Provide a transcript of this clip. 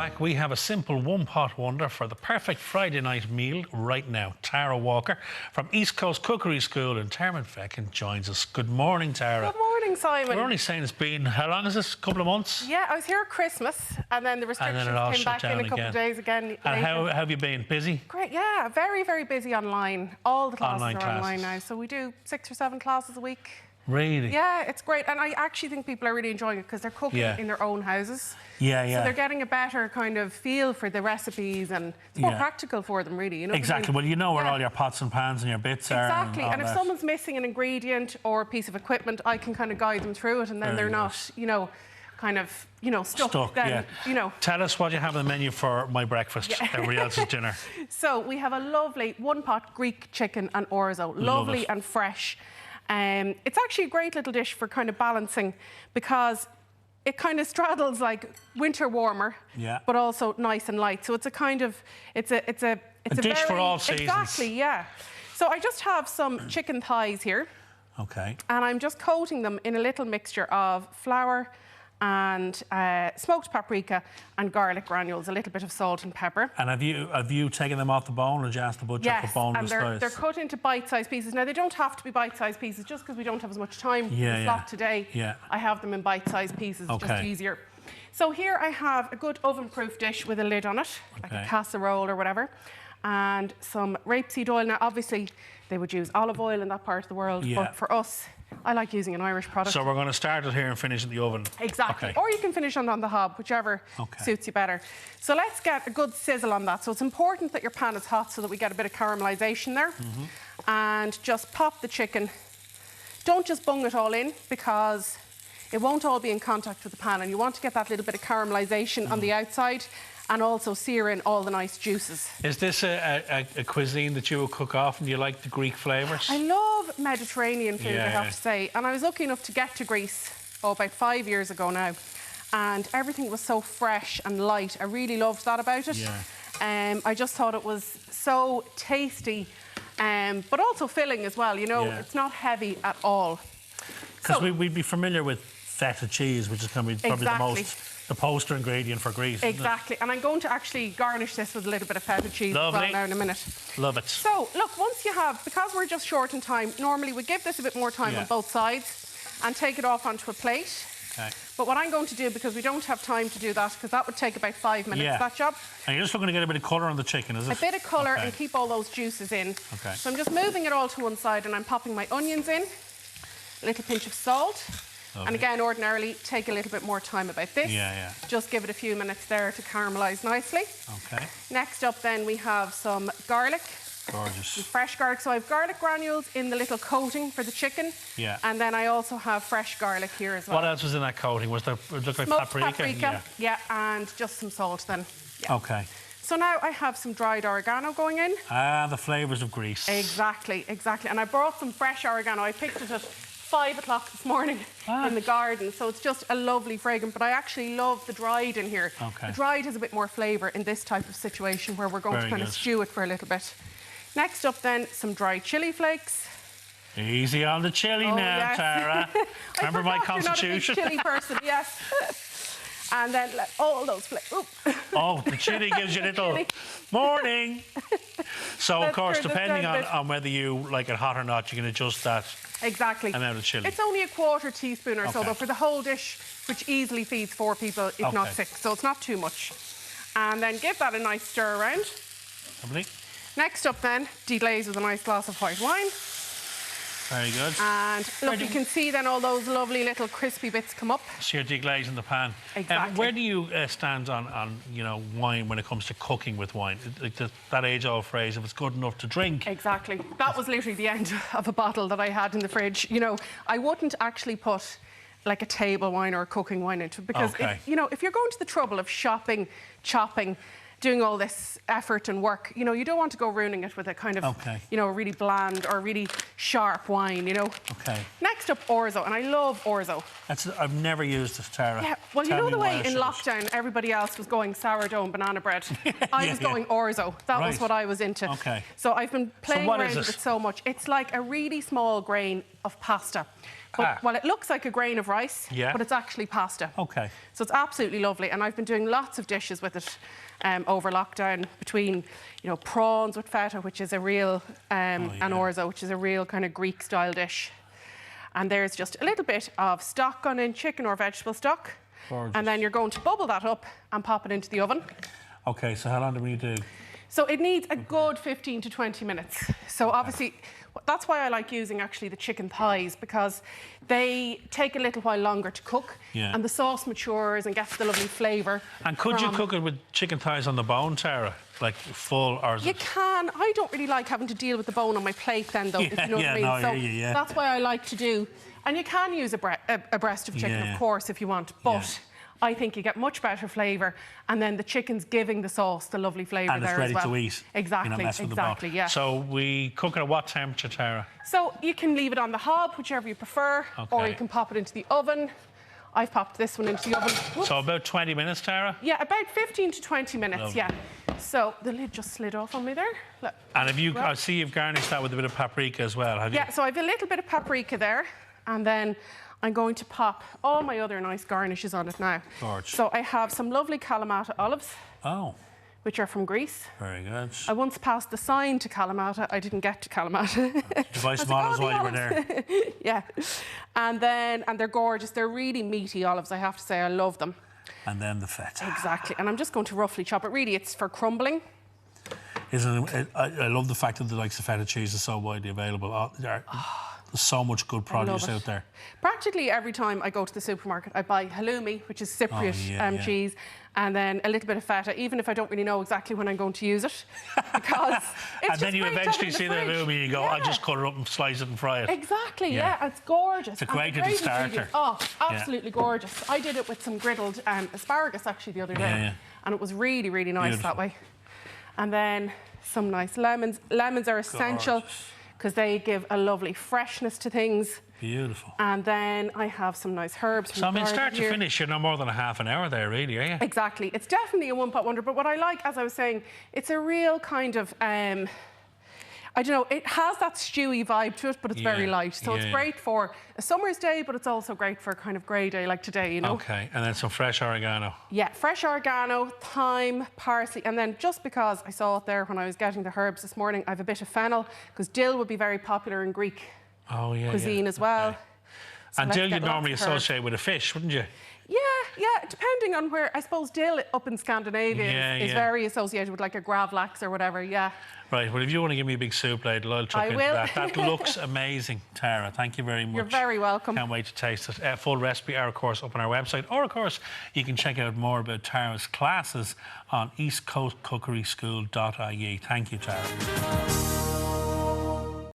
back. We have a simple one-pot wonder for the perfect Friday night meal right now. Tara Walker from East Coast Cookery School in Termonfeckin joins us. Good morning, Tara. Good morning, Simon. We're only saying it's been, how long is this? A couple of months? Yeah, I was here at Christmas and then the restrictions came back in a couple of days again. And how have you been? Busy? Great, yeah. Very, very busy online. All the classes are online now. So we do 6 or 7 classes a week. Really? Yeah, it's great. And I actually think people are really enjoying it because they're cooking in their own houses. Yeah, yeah. So they're getting a better kind of feel for the recipes and it's more practical for them, really. You know exactly. Well, you know where all your pots and pans and your bits are. Exactly. And if someone's missing an ingredient or a piece of equipment, I can kind of guide them through it and then they're not, you know, kind of, you know, stuck then, you know. Tell us what you have on the menu for my breakfast, everybody else's dinner. So we have a lovely one-pot Greek chicken and orzo. Lovely and fresh. It's actually a great little dish for kind of balancing because it kind of straddles like winter warmer, but also nice and light. So it's a kind of, it's a dish for all seasons. Exactly, yeah. So I just have some chicken thighs here. Okay. And I'm just coating them in a little mixture of flour and smoked paprika and garlic granules, a little bit of salt and pepper. And have you taken them off the bone or just the butcher for boneless slices? Yes, and they're cut into bite-sized pieces. Now, they don't have to be bite-sized pieces just because we don't have as much time in the slot today. I have them in bite-sized pieces, just easier. So here I have a good oven-proof dish with a lid on it, like a casserole or whatever, and some rapeseed oil. Now, obviously, they would use olive oil in that part of the world, but for us, I like using an Irish product. So we're going to start it here and finish in the oven. Exactly. Or you can finish on the hob, whichever suits you better. So let's get a good sizzle on that. So it's important that your pan is hot so that we get a bit of caramelisation there. And just pop the chicken. Don't just bung it all in because it won't all be in contact with the pan and you want to get that little bit of caramelisation on the outside and also sear in all the nice juices. Is this a cuisine that you will cook often? Do you like the Greek flavours? I love Mediterranean food, I have to say. And I was lucky enough to get to Greece, about 5 years ago now. And everything was so fresh and light. I really loved that about it. I just thought it was so tasty, but also filling as well. You know, it's not heavy at all. Because we'd be familiar with Feta cheese, which is probably the poster ingredient for Greece. Exactly, and I'm going to actually garnish this with a little bit of Feta cheese as well now in a minute. Love it. So, look, once you have, because we're just short in time, normally we give this a bit more time on both sides and take it off onto a plate. But what I'm going to do, because we don't have time to do that, because that would take about 5 minutes, that job. And you're just looking to get a bit of colour on the chicken, is it? A bit of colour and keep all those juices in. So I'm just moving it all to one side and I'm popping my onions in, a little pinch of salt. And again, ordinarily, take a little bit more time about this. Just give it a few minutes there to caramelise nicely. Next up then, we have some garlic. Gorgeous. Some fresh garlic. So I have garlic granules in the little coating for the chicken. And then I also have fresh garlic here as well. What else was in that coating? Was there, it looked like paprika? And just some salt then. So now I have some dried oregano going in. Ah, the flavours of Greece. Exactly, exactly. And I brought some fresh oregano. I picked it at 5 o'clock this morning in the garden, so it's just a lovely fragrance, but I actually love the dried in here. The dried has a bit more flavour in this type of situation where we're going to kind of stew it for a little bit. Next up then, some dried chilli flakes. Easy on the chilli now, Tara. Remember my constitution? You're not a big chilli person, And then let all those flakes. Oh, the chilli gives you a little morning. So, of course, depending on whether you like it hot or not, you can adjust that amount of chilli. It's only a 1/4 teaspoon or so, though, for the whole dish, which easily feeds 4 people, if not 6. So it's not too much. And then give that a nice stir around. Lovely. Next up, then, deglaze with a nice glass of white wine. Very good. And look, you can see then all those lovely little crispy bits come up. So you're deglazing the pan. Exactly. Where do you stand on you know, wine when it comes to cooking with wine? Like that age-old phrase, if it's good enough to drink. Exactly. That was literally the end of a bottle that I had in the fridge. You know, I wouldn't actually put like a table wine or a cooking wine into it because, you know, if you're going to the trouble of shopping, chopping, doing all this effort and work, you know, you don't want to go ruining it with a kind of, you know, really bland or really sharp wine, you know. Next up, Orzo, and I love Orzo. I've never used this, Tara. Yeah, well, you know the way in lockdown everybody else was going sourdough and banana bread. I was going Orzo. That was what I was into. So I've been playing around with it so much. It's like a really small grain of pasta But, well, it looks like a grain of rice, but it's actually pasta. Okay. So it's absolutely lovely. And I've been doing lots of dishes with it over lockdown, between, prawns with feta, which is a real, and orzo, which is a real kind of Greek-style dish. And there's just a little bit of stock gone in, chicken or vegetable stock. Gorgeous. And then you're going to bubble that up and pop it into the oven. Okay, so how long do we need to... So it needs a good 15 to 20 minutes. So obviously, that's why I like using actually the chicken thighs, because they take a little while longer to cook, and the sauce matures and gets the lovely flavour. And could you cook it with chicken thighs on the bone, Tara? Like full, or... You can. I don't really like having to deal with the bone on my plate then, though, if you know what I mean. No, so that's why I like to do... And you can use a breast of chicken, of course, if you want, but... I think you get much better flavour, and then the chicken's giving the sauce the lovely flavour there as well. And it's ready to eat. Exactly, yeah. So we cook it at what temperature, Tara? So you can leave it on the hob, whichever you prefer, or you can pop it into the oven. I've popped this one into the oven. Whoops. So about 20 minutes, Tara? Yeah, about 15 to 20 minutes, lovely. So the lid just slid off on me there. Look. And I see you've garnished that with a bit of paprika as well, have you? Yeah, so I've a little bit of paprika there, and then I'm going to pop all my other nice garnishes on it now. Gorge. So I have some lovely Kalamata olives. Oh. Which are from Greece. Very good. I once passed the sign to Kalamata. I didn't get to Kalamata. Did you buy some olives while you were there? Yeah. And they're gorgeous. They're really meaty olives, I have to say. I love them. And then the feta. Exactly. And I'm just going to roughly chop it. Really, it's for crumbling. I love the fact that the likes of feta cheese is so widely available. There's so much good produce out there. Practically every time I go to the supermarket, I buy halloumi, which is Cypriot cheese, and then a little bit of feta, even if I don't really know exactly when I'm going to use it. Because it's and then you eventually see the halloumi and you go, I'll just cut it up and slice it and fry it. Exactly, it's gorgeous. It's a great little starter. Oh, absolutely gorgeous. I did it with some griddled asparagus actually the other day, and it was really, really nice that way. And then some nice lemons. Lemons are essential, because they give a lovely freshness to things. Beautiful. And then I have some nice herbs. So, I mean, start to finish, you're no more than a half an hour there, really, are you? Exactly. It's definitely a one-pot wonder, but what I like, as I was saying, it's a real kind of... I don't know, it has that stewy vibe to it, but it's very light. So it's great for a summer's day, but it's also great for a kind of grey day like today, Okay, and then some fresh oregano. Yeah, fresh oregano, thyme, parsley, and then just because I saw it there when I was getting the herbs this morning, I have a bit of fennel, because dill would be very popular in Greek cuisine as well. Okay. So and dill you'd normally associate with a fish, wouldn't you? Yeah, depending on where. I suppose dill up in Scandinavia is very associated with like a gravlax or whatever, Right, well, if you want to give me a big soup ladle, I'll chuck into that. That looks amazing, Tara. Thank you very much. You're very welcome. Can't wait to taste it. Full recipe are, of course, up on our website. Or, of course, you can check out more about Tara's classes on eastcoastcookeryschool.ie. Thank you, Tara.